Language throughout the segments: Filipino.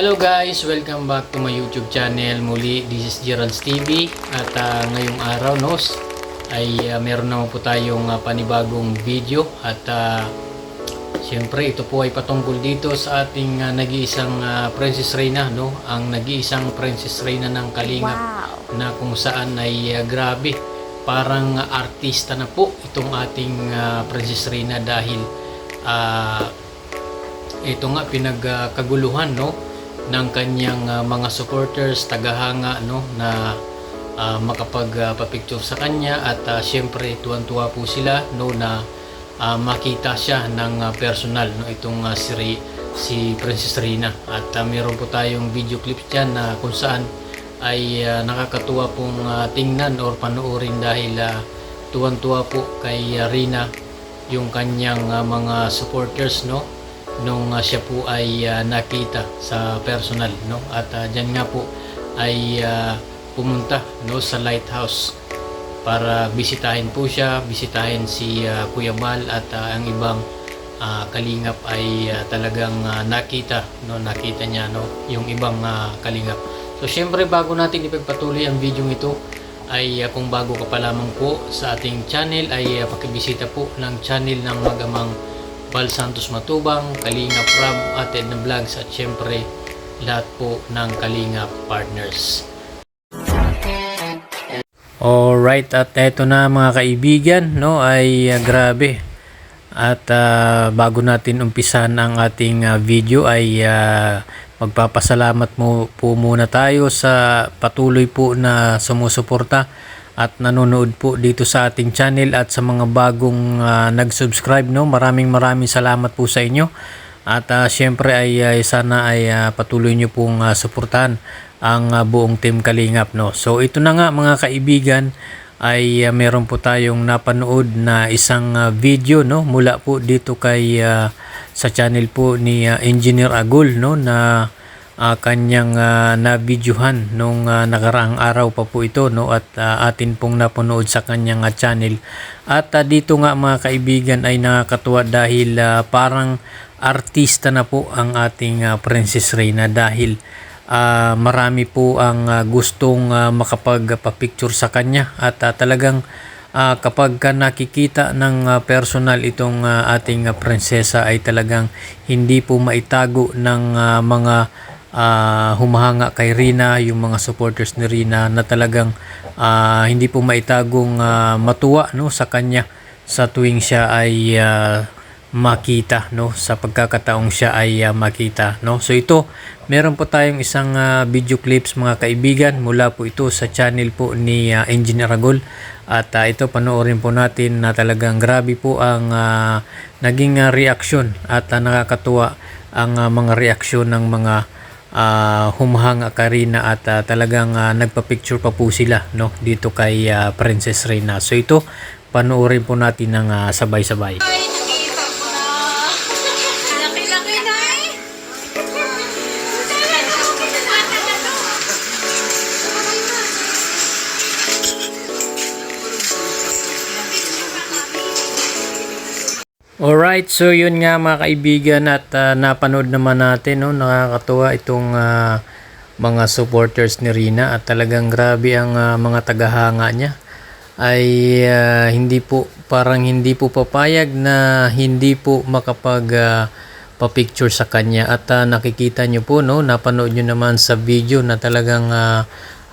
Hello guys! Welcome back to my YouTube channel. Muli, this is Gerald's TV. At ngayong araw ay meron naman po tayong panibagong video. At siyempre ito po ay patungkol dito sa ating nag-iisang Princess Reyna, no? Ang nag-iisang Princess Reyna ng Kalingap. Wow. Na kung saan ay grabe, parang artista na po itong ating Princess Reyna dahil ito nga pinagkaguluhan, no, ng kanyang mga supporters, tagahanga, no, na makapagpa-picture sa kanya. At syempre tuwan-tuwa po sila, no, na makita siya ng personal, no, itong si Princess Reyna. At meron po tayong video clips dyan na kung saan ay nakakatuwa pong tingnan or panoorin dahil tuwan-tuwa po kay Reyna yung kanyang mga supporters, no, nung siya po ay nakita sa personal, no. At diyan nga po ay pumunta, no, sa lighthouse para bisitahin po siya, bisitahin si Kuya Bal at ang ibang kalingap ay talagang nakita niya, no, yung ibang kalingap. So syempre bago natin ipagpatuloy ang video ito ay kung bago ka pa lamang po sa ating channel ay pakibisita po ng channel ng Magamang Bal Santos Matubang, Kalingap Rab at Edna Vlogs at syempre lahat po ng Kalingap partners. Alright, at eto na mga kaibigan, no, ay grabe. At bago natin umpisan ang ating video ay magpapasalamat po muna tayo sa patuloy po na sumusuporta at nanonood po dito sa ating channel at sa mga bagong nag-subscribe, no. Maraming salamat po sa inyo. At syempre ay sana ay patuloy nyo pong suportahan ang buong Team Kalingap, no. So ito na nga mga kaibigan ay meron po tayong napanood na isang video, no, mula po dito kay sa channel po ni Engineer Agul, no, na kanyang na-videohan nung nakaraang araw pa po ito, no, at atin pong napanood sa kanyang channel. At dito nga mga kaibigan ay nakakatuwa dahil parang artista na po ang ating Princess Reyna dahil marami po ang gustong makapagpa-picture sa kanya at talagang kapag nakikita ng personal itong ating prinsesa ay talagang hindi po maitago ng mga humahanga kay Reyna, yung mga supporters ni Reyna na talagang hindi po maitagong matuwa, no, sa kanya sa tuwing siya ay makita, no, sa pagkakataong siya ay makita, no. So ito, meron po tayong isang video clips mga kaibigan mula po ito sa channel po ni Engineer Agol. At ito panoorin po natin na talagang grabe po ang naging reaksyon at nakakatuwa ang mga reaksyon ng mga humahanga kay Reyna at talagang nagpa-picture pa po sila, no, dito kay Princess Reyna. So ito panoorin po natin ng sabay-sabay. Alright, so yun nga mga kaibigan at napanood naman natin, no, nakakatuwa itong mga supporters ni Reyna at talagang grabe ang mga tagahanga niya ay hindi po papayag na hindi po pa-picture sa kanya. At nakikita nyo po, no, napanood nyo naman sa video na talagang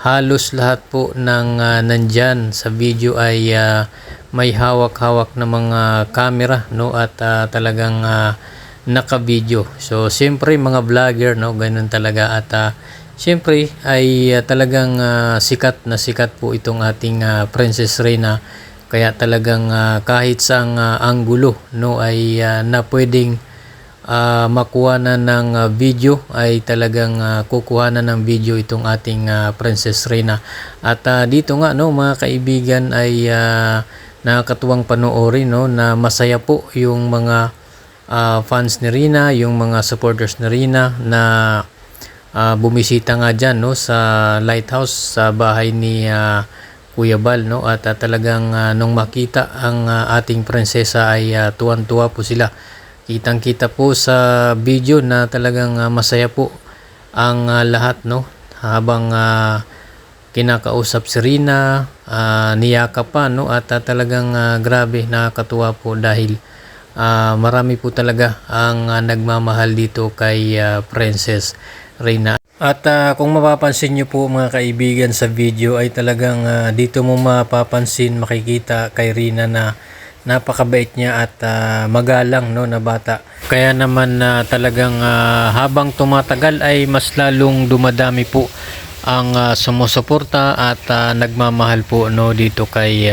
halos lahat po ng nandyan sa video ay may hawak-hawak na mga camera, no, at talagang naka-video. So siyempre mga vlogger, no, ganun talaga. At siyempre ay talagang sikat po itong ating Princess Reyna. Kaya talagang kahit saang anggulo, no, ay na pwedeng makuha na ng video ay talagang kukuha na ng video itong ating Princess Reyna. At dito nga, no, mga kaibigan ay nakakatuwang panoorin, no, na masaya po yung mga fans ni Reyna, yung mga supporters ni Reyna na bumisita nga dyan, no, sa lighthouse sa bahay ni Kuya Bal, no. At talagang nung makita ang ating prinsesa ay tuwan-tuwa po sila. Kitang-kita po sa video na talagang masaya po ang lahat, no, habang kinakausap si Rina, niyakap pa, no, at talagang grabe, nakakatuwa po dahil marami po talaga ang nagmamahal dito kay Princess Rina. At kung mapapansin nyo po mga kaibigan sa video ay talagang dito mo mapapansin, makikita kay Rina na napakabait niya at magalang, no, na bata. Kaya naman talagang habang tumatagal ay mas lalong dumadami po ang sumusuporta at nagmamahal po, no, dito kay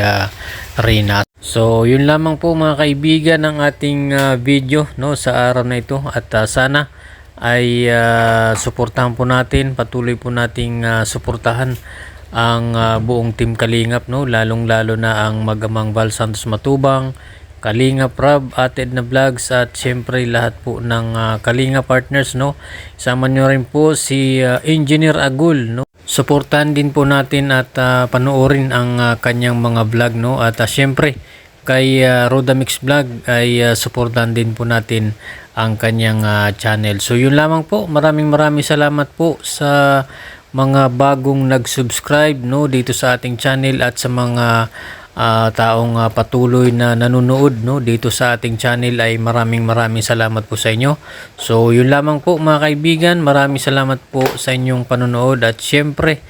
Rina. So yun lamang po mga kaibigan ang ating video, no, sa araw na ito, at sana ay suportahan po natin, patuloy po nating suportahan ang buong Team Kalingap, no, lalong lalo na ang Magamang Val Santos Matubang, Kalingap Rob, Ate Edna Vlogs, at syempre lahat po ng Kalingap partners, no. Isama nyo rin po si Engineer Agul, no. Suportahan din po natin at panoorin ang kanyang mga vlog, no, at syempre kay Rodamix Vlog ay suportahan din po natin ang kanyang channel. So yun lamang po, maraming salamat po sa mga bagong nag-subscribe, no, dito sa ating channel, at sa mga taong patuloy na nanonood, no, dito sa ating channel ay maraming salamat po sa inyo. So yun lamang po mga kaibigan, maraming salamat po sa inyong panonood, at syempre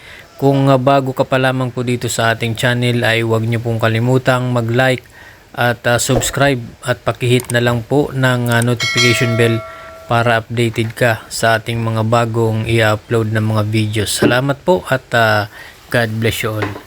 kung bago ka pa lamang po dito sa ating channel ay huwag niyo pong kalimutang mag-like at subscribe, at pakihit na lang po ng notification bell para updated ka sa ating mga bagong i-upload na mga videos. Salamat po at God bless you all.